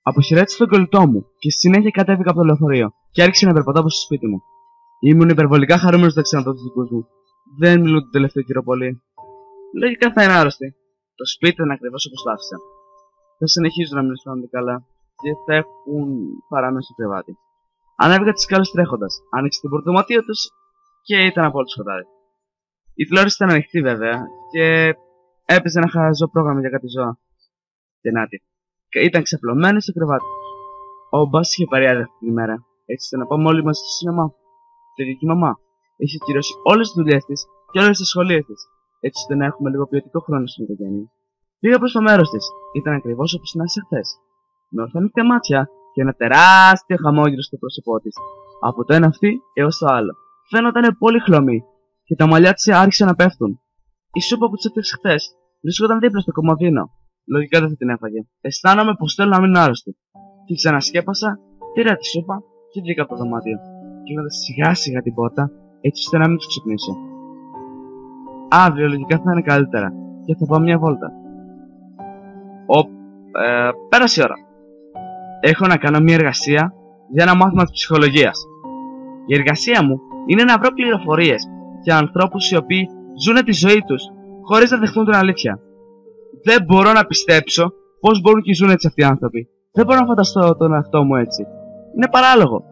Αποχαιρέτησα τον κολλητό μου και στη συνέχεια κατέβηκα από το λεωφορείο και άρχισα να περπατάω προς το σπίτι μου. Ήμουν υπερβολικά χαρούμενος να ξαναδώ τους δικούς μου. Δεν μιλούν τον τελευταίο καιρό πολύ. Λογικά θα είναι άρρωστοι. Το σπίτι ήταν ακριβώς όπως το άφησα. Θα συνεχίζουν να μην αισθάνονται καλά και θα έχουν παραμένει στο κρεβάτι. Ανέβηκα τις σκάλες τρέχοντας, άνοιξε την πόρτα του δωματίου τους και ήταν απόλυτο σκοτάδι. Η τηλεόραση ήταν ανοιχτή βέβαια και έπαιζε ένα χαζό πρόγραμμα για κάτι ζώα. Τενάτι. Ήταν ξαπλωμένοι στο κρεβάτι. Ο μπας είχε πάρει άδεια αυτή την ημέρα, έτσι ώστε να πάμε όλοι μαζί στο σινεμά. Και η μαμά είχε κυρώσει όλες τις δουλειές της και όλες τις σχολείες της, έτσι ώστε να έχουμε λίγο ποιοτικό χρόνο στην οικογένεια. Πήγα προς το μέρος της, ήταν ακριβώς όπως συνάντησα χθες. Με ορθανικά μάτια και ένα τεράστιο χαμόγελο στο πρόσωπό της. Από το ένα αυτή έως το άλλο. Φαίνονταν πολύ χλωμή και τα μαλλιά της άρχισαν να πέφτουν. Η σούπα που της έφτιαξε χθες βρίσκονταν δίπλα στο κομμωδίνο. Λογικά δεν θα την έφαγε. Αισθάνομαι πως θέλω να μείνω άρρωστη. Τη ξανασκέπασα, πήρα τη σούπα και βγήκα από το δωμάτιο. Κλείνοντας σιγά σιγά την πόρτα, έτσι ώστε να μην τους ξυπνήσω. Αύριο λογικά θα είναι καλύτερα και θα πάω μια βόλτα. Πέρασε η ώρα. Έχω να κάνω μια εργασία για ένα μάθημα της ψυχολογίας. Η εργασία μου είναι να βρω πληροφορίες για ανθρώπους οι οποίοι ζουν τη ζωή τους χωρίς να δεχτούν την αλήθεια. Δεν μπορώ να πιστέψω πώς μπορούν και ζουν έτσι αυτοί οι άνθρωποι. Δεν μπορώ να φανταστώ τον εαυτό μου έτσι. Είναι παράλογο.